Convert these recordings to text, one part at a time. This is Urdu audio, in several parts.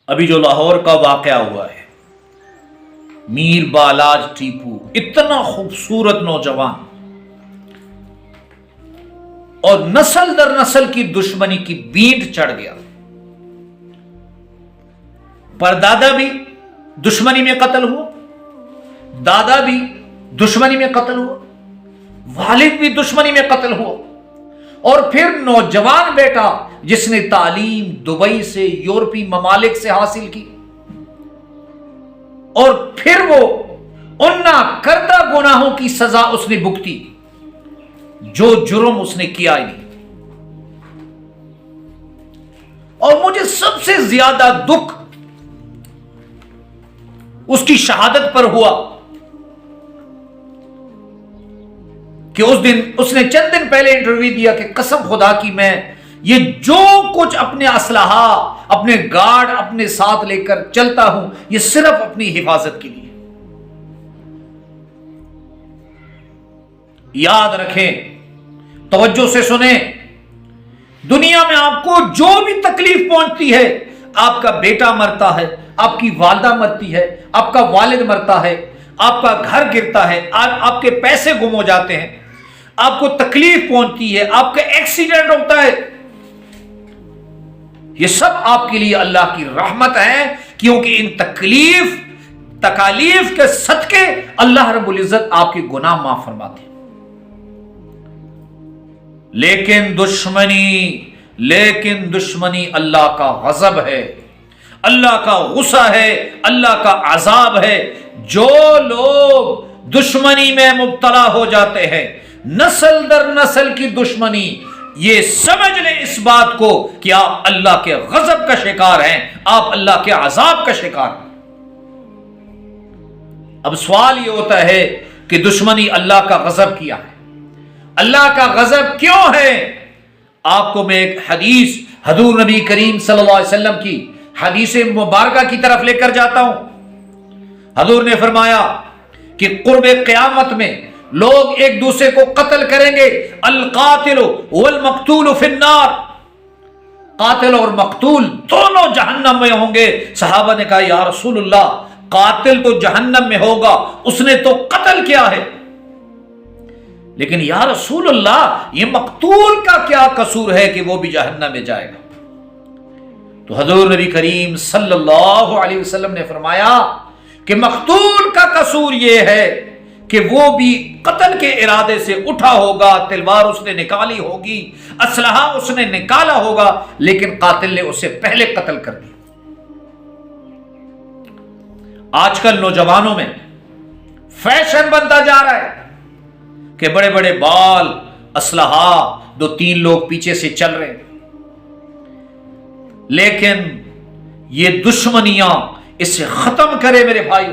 ابھی جو لاہور کا واقعہ ہوا ہے، میر بالاج ٹیپو اتنا خوبصورت نوجوان اور نسل در نسل کی دشمنی کی بینٹ چڑھ گیا. پردادا بھی دشمنی میں قتل ہوا، دادا بھی دشمنی میں قتل ہوا، والد بھی دشمنی میں قتل ہوا، اور پھر نوجوان بیٹا جس نے تعلیم دبئی سے یورپی ممالک سے حاصل کی، اور پھر وہ ان ناکردہ گناہوں کی سزا اس نے بھگتی جو جرم اس نے کیا ہی نہیں. اور مجھے سب سے زیادہ دکھ اس کی شہادت پر ہوا کہ اس دن اس نے چند دن پہلے انٹرویو دیا کہ قسم خدا کی میں یہ جو کچھ اپنے اسلحہ اپنے گارڈ اپنے ساتھ لے کر چلتا ہوں یہ صرف اپنی حفاظت کے لیے. یاد رکھیں، توجہ سے سنیں، دنیا میں آپ کو جو بھی تکلیف پہنچتی ہے، آپ کا بیٹا مرتا ہے، آپ کی والدہ مرتی ہے، آپ کا والد مرتا ہے، آپ کا گھر گرتا ہے، آپ کے پیسے گم ہو جاتے ہیں، آپ کو تکلیف پہنچتی ہے، آپ کا ایکسیڈنٹ ہوتا ہے، یہ سب آپ کے لیے اللہ کی رحمت ہے، کیونکہ ان تکالیف کے صدقے اللہ رب العزت آپ کے گناہ معاف فرماتے ہیں. لیکن دشمنی اللہ کا غضب ہے، اللہ کا غصہ ہے، اللہ کا عذاب ہے. جو لوگ دشمنی میں مبتلا ہو جاتے ہیں، نسل در نسل کی دشمنی، یہ سمجھ لیں اس بات کو کہ آپ اللہ کے غضب کا شکار ہیں، آپ اللہ کے عذاب کا شکار ہیں. اب سوال یہ ہوتا ہے کہ دشمنی اللہ کا غضب کیا ہے، اللہ کا غضب کیوں ہے؟ آپ کو میں ایک حدیث حضور نبی کریم صلی اللہ علیہ وسلم کی حدیث مبارکہ کی طرف لے کر جاتا ہوں. حضور نے فرمایا کہ قرب قیامت میں لوگ ایک دوسرے کو قتل کریں گے، القاتل والمقتول فی النار، قاتل اور مقتول دونوں جہنم میں ہوں گے. صحابہ نے کہا یا رسول اللہ، قاتل تو جہنم میں ہوگا، اس نے تو قتل کیا ہے، لیکن یا رسول اللہ یہ مقتول کا کیا قصور ہے کہ وہ بھی جہنم میں جائے گا؟ تو حضور نبی کریم صلی اللہ علیہ وسلم نے فرمایا کہ مقتول کا قصور یہ ہے کہ وہ بھی قتل کے ارادے سے اٹھا ہوگا، تلوار اس نے نکالی ہوگی، اسلحہ اس نے نکالا ہوگا، لیکن قاتل نے اسے پہلے قتل کر دیا. آج کل نوجوانوں میں فیشن بنتا جا رہا ہے کہ بڑے بڑے بال، اسلحہ، 2-3 لوگ پیچھے سے چل رہے ہیں، لیکن یہ دشمنیاں اسے ختم کرے میرے بھائی،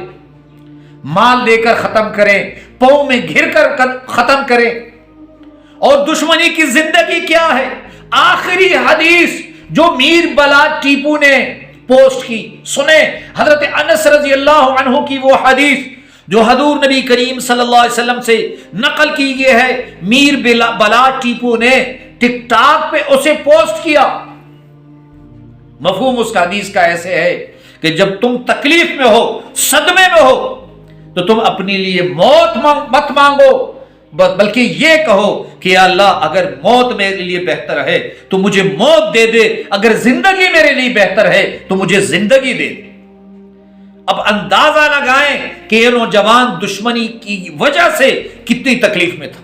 مال دے کر ختم کریں، پاؤں میں گھر کر ختم کریں. اور دشمنی کی زندگی کیا ہے؟ آخری حدیث جو میر بالاج ٹیپو نے پوسٹ کی، سنیں حضرت انس رضی اللہ عنہ کی وہ حدیث جو حضور نبی کریم صلی اللہ علیہ وسلم سے نقل کی گئی ہے. میر بالاج ٹیپو نے ٹک ٹاک پہ اسے پوسٹ کیا. مفہوم اس کا حدیث کا ایسے ہے کہ جب تم تکلیف میں ہو، صدمے میں ہو، تو تم اپنے لیے موت مت مانگو، بلکہ یہ کہو کہ یا اللہ اگر موت میرے لیے بہتر ہے تو مجھے موت دے دے، اگر زندگی میرے لیے بہتر ہے تو مجھے زندگی دے دے. اب اندازہ لگائیں کہ یہ نوجوان دشمنی کی وجہ سے کتنی تکلیف میں تھا.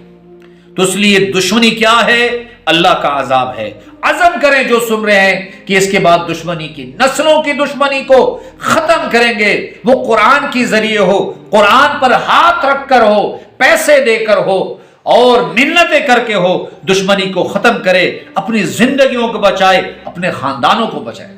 تو اس لیے دشمنی کیا ہے؟ اللہ کا عذاب ہے. عزم کریں جو سن رہے ہیں کہ اس کے بعد دشمنی کی، نسلوں کی دشمنی کو ختم کریں گے. وہ قرآن کے ذریعے ہو، قرآن پر ہاتھ رکھ کر ہو، پیسے دے کر ہو اور منتیں کر کے ہو، دشمنی کو ختم کرے، اپنی زندگیوں کو بچائے، اپنے خاندانوں کو بچائے.